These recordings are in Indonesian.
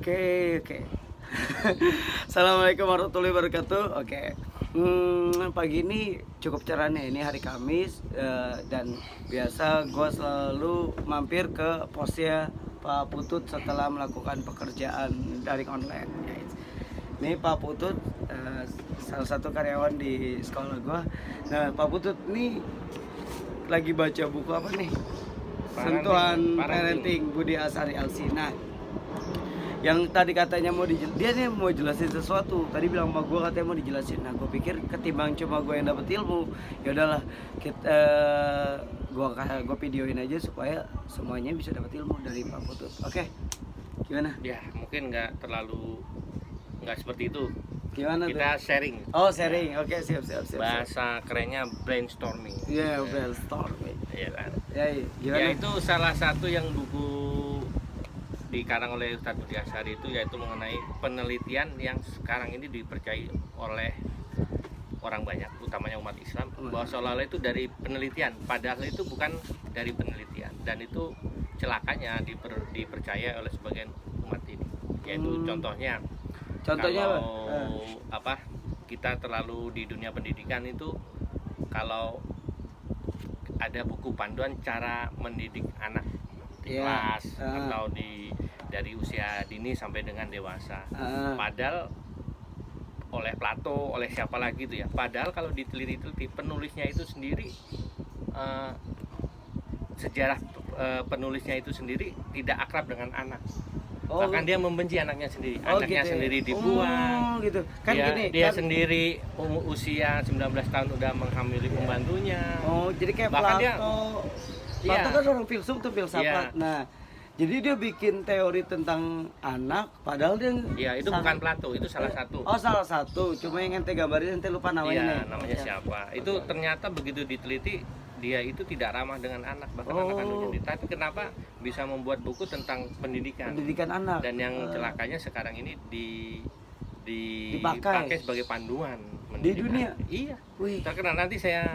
Oke. Assalamualaikum warahmatullahi wabarakatuh. Oke. Pagi ini cukup cerah nih. Ini hari Kamis dan biasa gue selalu mampir ke posnya Pak Putut setelah melakukan pekerjaan daring online, guys. Ini Pak Putut salah satu karyawan di sekolah gue. Nah, Pak Putut nih lagi baca buku apa nih? Sentuhan Parenting Budi Asari Alsina. Yang tadi katanya dia nih mau jelasin sesuatu. Tadi bilang sama gue katanya mau dijelasin. Nah, gue pikir ketimbang cuma gue yang dapet ilmu, ya udahlah kita gue videoin aja supaya semuanya bisa dapat ilmu dari Pak Putut. Oke, gimana? Ya mungkin nggak seperti itu. Gimana kita tuh? sharing. Oh, sharing. Oke, siap. Bahasa kerennya brainstorming. Iya, brainstorming. Iya kan. Ya, gimana? Ya itu salah satu yang buku dikarang oleh Ustadz Budi Asari itu, yaitu mengenai penelitian yang sekarang ini dipercayai oleh orang banyak, utamanya umat Islam, bahwa seolah-olah itu dari penelitian, padahal itu bukan dari penelitian, dan itu celakanya dipercaya oleh sebagian umat ini. Yaitu contohnya kalau apa, kita terlalu di dunia pendidikan itu, kalau ada buku panduan cara mendidik anak di kelas atau dari usia dini sampai dengan dewasa, padahal oleh Plato, oleh siapa lagi itu ya, padahal kalau diteliti penulisnya itu sendiri, sejarah penulisnya itu sendiri tidak akrab dengan anak. Bahkan dia membenci anaknya sendiri, anaknya gitu sendiri dibuang. Gitu. Kan dia sendiri usia 19 tahun udah menghamili pembantunya. Jadi kayak bahkan Plato kan orang filsuf tuh, filsafat. Nah, jadi dia bikin teori tentang anak, padahal dia itu bukan Plato, itu salah satu. Oh, salah satu. Cuma yang ente gambarin, ente lupa namanya. Namanya siapa. Itu ternyata begitu diteliti, dia itu tidak ramah dengan anak, bahkan anak kandungnya. Tapi kenapa bisa membuat buku tentang pendidikan anak? Dan yang celakanya sekarang ini dipakai sebagai panduan di dunia. Iya. Terkenal, nanti saya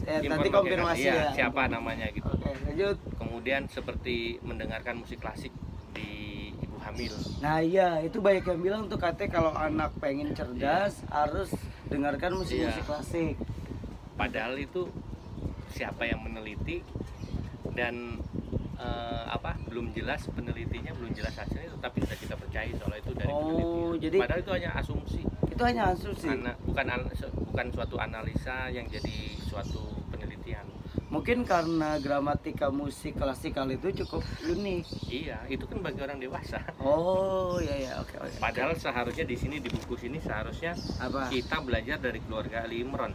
nanti konfirmasi siapa namanya gitu. Oke, lanjut. Kemudian seperti mendengarkan musik klasik di ibu hamil. Nah, iya, itu banyak yang bilang tuh katanya kalau anak pengen cerdas harus dengarkan musik klasik. Padahal itu siapa yang meneliti dan belum jelas penelitinya, belum jelas hasilnya, tetapi sudah kita percaya soal itu dari peneliti. Jadi padahal itu hanya asumsi. Itu hanya asumsi. Bukan suatu analisa yang jadi suatu penelitian. Mungkin karena gramatika musik klasikal itu cukup unik. Iya, itu kan bagi orang dewasa. Oh, iya, oke. Padahal seharusnya di sini, di buku sini seharusnya kita belajar dari keluarga Ali Imran.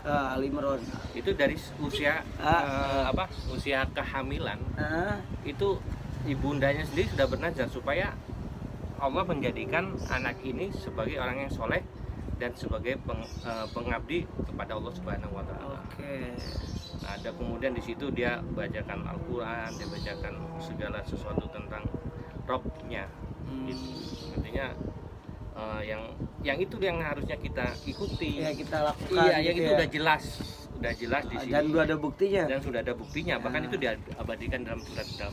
Ali Imran itu dari usia usia kehamilan, itu ibundanya sendiri sudah bernazar supaya Allah menjadikan anak ini sebagai orang yang soleh dan sebagai pengabdi kepada Allah Subhanahu Wa Taala. Nah, ada kemudian di situ dia bacakan Al-Quran, dia bacakan segala sesuatu tentang Robnya. Gitu. Artinya yang itu yang harusnya kita ikuti, kita lakukan. Iya, yang itu udah jelas di sini. Dan sudah ada buktinya. Bahkan itu diabadikan dalam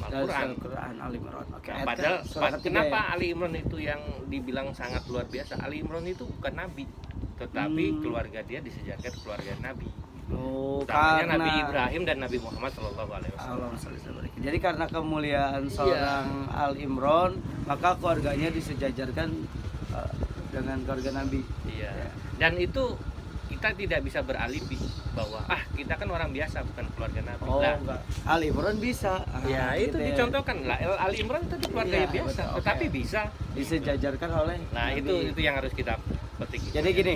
Al-Quran. Ali Imran. Padahal kenapa Ali Imran itu yang dibilang sangat luar biasa? Ali Imran itu bukan nabi, tetapi keluarga dia disejarkan keluarga nabi. Utamanya Nabi Ibrahim dan Nabi Muhammad SAW. Jadi karena kemuliaan seorang Ali Imran, maka keluarganya disejajarkan dengan keluarga Nabi. Dan itu kita tidak bisa beralibi bahwa kita kan orang biasa, bukan keluarga Nabi. Enggak. Ali Imran bisa. Itu dicontohkan lah. Ali Imran itu keluarga biasa, tetapi bisa disejajarkan oleh Nabi. Itu yang harus kita petik. Jadi gini,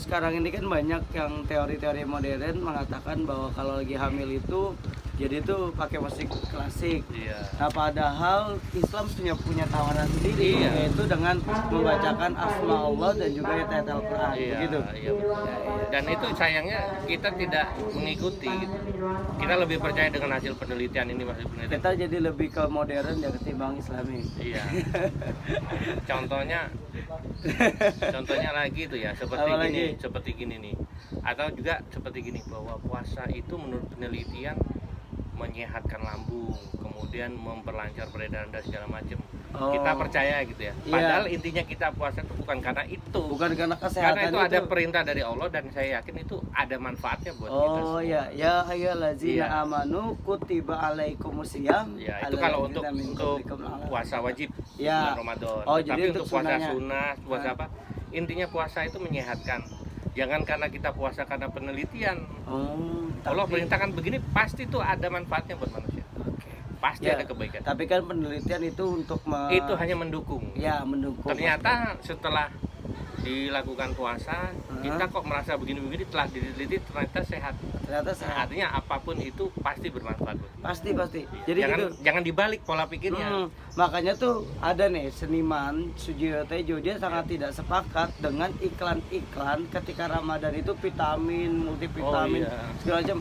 sekarang ini kan banyak yang teori-teori modern mengatakan bahwa kalau lagi hamil itu jadi itu pakai musik klasik. Nah, padahal Islam punya tawaran sendiri, yaitu dengan membacakan asma Allah dan juga ayat Al-Quran. Begitu. Dan itu sayangnya kita tidak mengikuti. Kita lebih percaya dengan hasil penelitian ini, Kita jadi lebih ke modern ya ketimbang Islami. Contohnya lagi itu ya, seperti gini nih. Atau juga seperti gini, bahwa puasa itu menurut penelitian menyehatkan lambung, kemudian memperlancar peredaran dan segala macam. Oh. Kita percaya gitu ya. Iya. Padahal intinya kita puasa itu bukan karena itu. Bukan karena kesehatan Karena itu ada perintah dari Allah dan saya yakin itu ada manfaatnya buat kita semua. Oh ya, ya ayyuhallazina Iya. amanu kutiba alaikumusiyam. Ya, itu kalau untuk puasa wajib Ya. bulan Ramadan. Oh, Tapi jadi untuk untuk puasa sunahnya. sunnah, puasa apa? Intinya puasa itu menyehatkan. Jangan karena kita puasa karena penelitian. Oh, Allah tapi- perintahkan begini, pasti itu ada manfaatnya buat manusia. Oke. Pasti Ya, ada kebaikan. Tapi kan penelitian itu untuk Itu hanya mendukung. ya mendukung. Ternyata setelah dilakukan puasa, Hah? kita kok merasa begini-begini, telah diteliti ternyata sehat. Ternyata Nah, sehat. artinya apapun itu pasti bermanfaat buat kita. Pasti. Jadi jangan, gitu. jangan dibalik pola pikirnya. Makanya tuh ada nih seniman Sujiro Tejo, dia sangat tidak sepakat dengan iklan-iklan ketika Ramadan itu vitamin, multivitamin, Oh, iya. segala macam.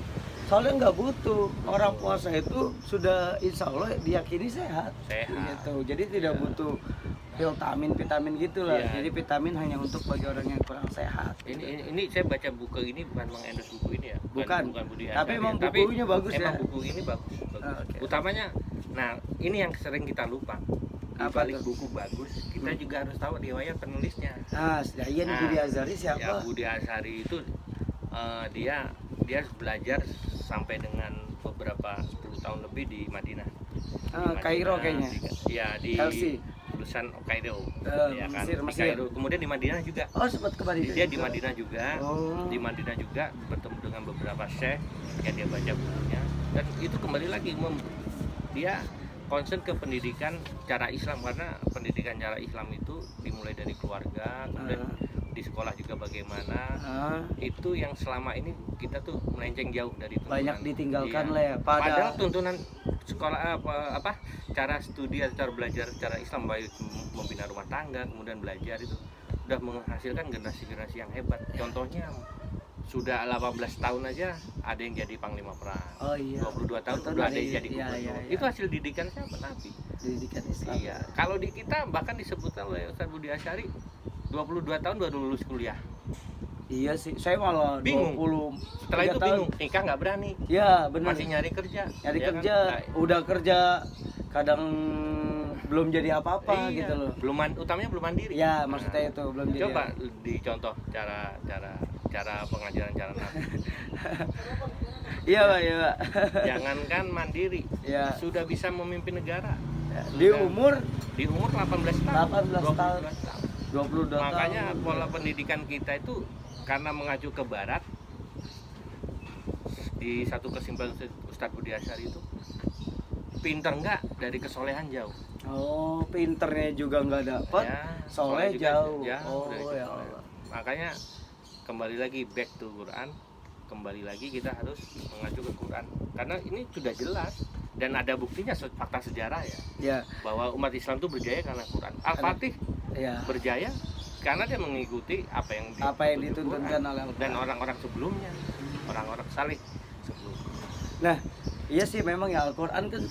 Soalnya nggak butuh, orang puasa itu sudah insya Allah diyakini sehat. Sehat. Gitu. Jadi tidak butuh vitamin gitu lah. Iya. Jadi vitamin hanya untuk bagi orang yang kurang sehat. Ini saya baca buku ini bukan mengendorse buku ini ya. Bukan. Budi Tapi Asyari. emang bukunya bagus emang ya? buku ini bagus. Ah, oke. Utamanya, nah ini yang sering kita lupa. Di Apa balik tuh? buku bagus, kita juga harus tahu riwayat penulisnya. Nah, iya nih Budi Azhari Ya, siapa? Budi Asyari itu dia belajar sampai dengan beberapa 10 tahun lebih di Madinah. Di Kairo Madinah, kayaknya. di Chelsea. lulusan Kairo. Ya kan, Mesir, di Mesir. Kairo. Kemudian di Madinah juga. Oh, sempat ke Madinah. Dia di juga. Madinah juga. Oh. Di Madinah juga bertemu dengan beberapa syekh yang dia baca bukunya, dan itu kembali lagi dia concern ke pendidikan cara Islam, karena pendidikan cara Islam itu dimulai dari keluarga, kemudian di sekolah juga bagaimana. Itu yang selama ini kita tuh melenceng jauh dari tuntunan. Banyak ditinggalkan Iya. lah ya. Padahal tuntunan sekolah apa cara studi atau cara belajar cara Islam, baik membina rumah tangga kemudian belajar, itu sudah menghasilkan generasi-generasi yang hebat. Contohnya sudah 18 tahun aja ada yang jadi panglima perang. Oh iya. 22 tahun Betul, sudah ada dari- yang jadi iya, gubernur. iya, iya. Itu hasil didikan siapa? Nabi. Pendidikan Islam. Iya. Kalau di kita bahkan disebutkan oleh Ustaz Budi Asyari 22 tahun baru lulus kuliah. Iya sih. Saya malah Bingung. 20. Setelah itu 3 tahun. bingung, nikah nggak berani. Ya, benar. Masih nyari kerja. Nyari ya kan? kerja, Nah, udah kerja kadang belum jadi apa-apa iya, gitu loh. utamanya belum mandiri. Ya, Nah, maksudnya itu belum jadi. coba dicontoh cara pengajaran cara Nabi. Iya, Pak, iya, Pak. Jangankan mandiri, Ya. sudah bisa memimpin negara. Di Sudah. umur Di umur 18 tahun. 18 tahun. 22 22 Makanya tahun. pola pendidikan kita itu karena mengacu ke barat. Di satu kesimpulan Ustadz Budi Asyari itu, pinter enggak dari kesolehan jauh. Oh, pinternya juga nggak dapet. Ya, Soleh juga jauh. jauh dari Oh, ya kesolehan. Allah. Makanya kembali lagi back to Quran, kembali lagi kita harus mengacu ke Quran karena ini sudah jelas dan ada buktinya, fakta sejarah ya, Ya, bahwa umat Islam itu berjaya karena Quran. Al-Fatih ya. berjaya karena dia mengikuti apa yang Apa yang dituntut dituntunkan Quran oleh Al-Quran. dan orang-orang sebelumnya, orang-orang saleh sebelumnya. Nah, iya sih memang ya Al-Quran kan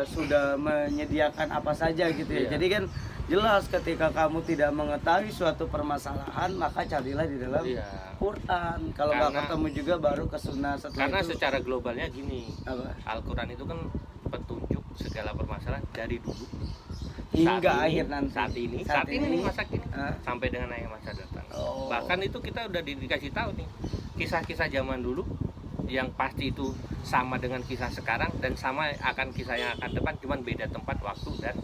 sudah menyediakan apa saja gitu ya. Iya. Jadi kan jelas ketika kamu tidak mengetahui suatu permasalahan, maka carilah di dalam Iya. Quran. Kalau nggak Karena- ketemu juga baru ke sunnah setelah Karena itu. secara globalnya gini, Apa? Al-Quran itu kan petunjuk segala permasalahan dari dulu Hingga saat ini, akhir nanti. saat ini nih masa kini Ah. sampai dengan yang masa datang. Oh. Bahkan itu kita udah dikasih tahu nih kisah-kisah zaman dulu yang pasti itu sama dengan kisah sekarang dan sama akan kisah yang akan depan, cuman beda tempat, waktu dan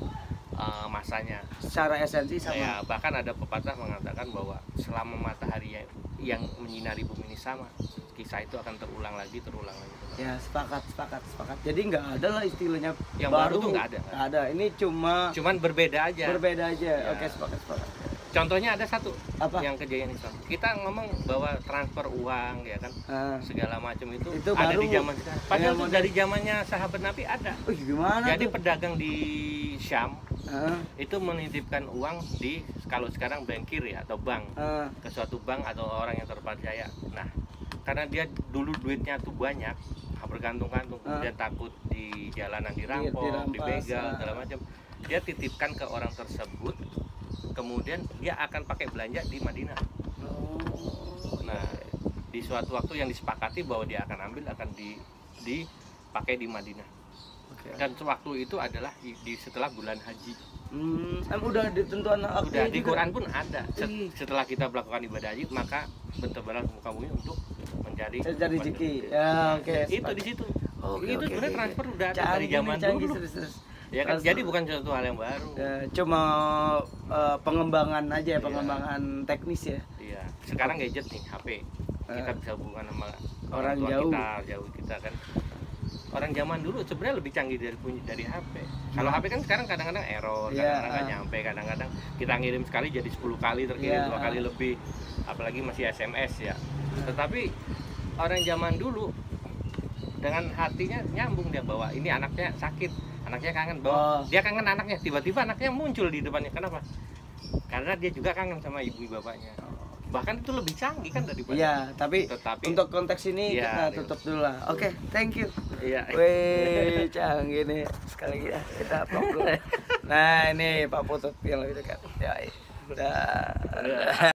masanya. Secara esensi sama. Ya, bahkan ada pepatah mengatakan bahwa selama matahari yang menyinari bumi ini sama, kisah itu akan terulang lagi. Ya, sepakat. Jadi nggak ada lah istilahnya Yang baru tuh nggak ada. Nggak ada. Ini Cuman berbeda aja. berbeda aja. Ya. Oke, sepakat. Contohnya ada satu Apa? yang kejadian Islam. Kita ngomong bahwa transfer uang ya kan, Ah. segala macam itu Itu ada baru. di zaman sekarang. Padahal Ya, itu dari zamannya sahabat Nabi ada. Gimana Jadi tuh? pedagang di Syam Ah, itu menitipkan uang di, kalau sekarang bankir ya, atau bank, ah. ke suatu bank atau orang yang terpercaya. Nah, karena dia dulu duitnya tuh banyak, bergantung-gantung, kemudian takut di jalanan dirampok, Dirampas, dibegal, ah. segala macam. Dia titipkan ke orang tersebut, kemudian dia akan pakai belanja di Madinah. Oh. Nah, di suatu waktu yang disepakati bahwa dia akan ambil, akan pakai di Madinah. Oke. Dan waktu itu adalah setelah bulan haji. Udah ditentukan Udah di juga? Quran pun ada. Ih. Setelah kita melakukan ibadah haji, maka bertebaran muka bumi untuk mencari rezeki. Ya, oke. Itu di situ. Oke, Itu oke, sebenarnya oke. transfer udah ada dari Canggih zaman nih, canggih, dulu. serius. Ya kan, Transfer. jadi bukan sesuatu hal yang baru. Ya, cuma pengembangan aja ya, Iya. pengembangan teknis ya. Iya. Sekarang gadget nih, HP. Kita bisa hubungan sama Orang tua jauh. jauh kita kan. Orang zaman dulu sebenarnya lebih canggih dari HP. Kalau HP kan sekarang kadang-kadang error, Iya, kadang-kadang nggak nyampe, kadang-kadang kita ngirim sekali jadi 10 kali terkirim, Iya. 2 kali lebih. Apalagi masih SMS ya. Tetapi orang zaman dulu dengan hatinya nyambung, dia bawa ini anaknya sakit, anaknya kangen, bawa dia kangen anaknya, tiba-tiba anaknya muncul di depannya. Kenapa? Karena dia juga kangen sama ibu bapaknya. Bahkan itu lebih canggih kan daripada. Iya, tapi Tetapi untuk konteks ini iya, kita tutup dulu lah. Oke, thank you. iya. Wih, canggih nih. Sekali lagi ya, kita vlog dulu. Nah, ini Pak Putut yang lebih dekat. Ya, udah.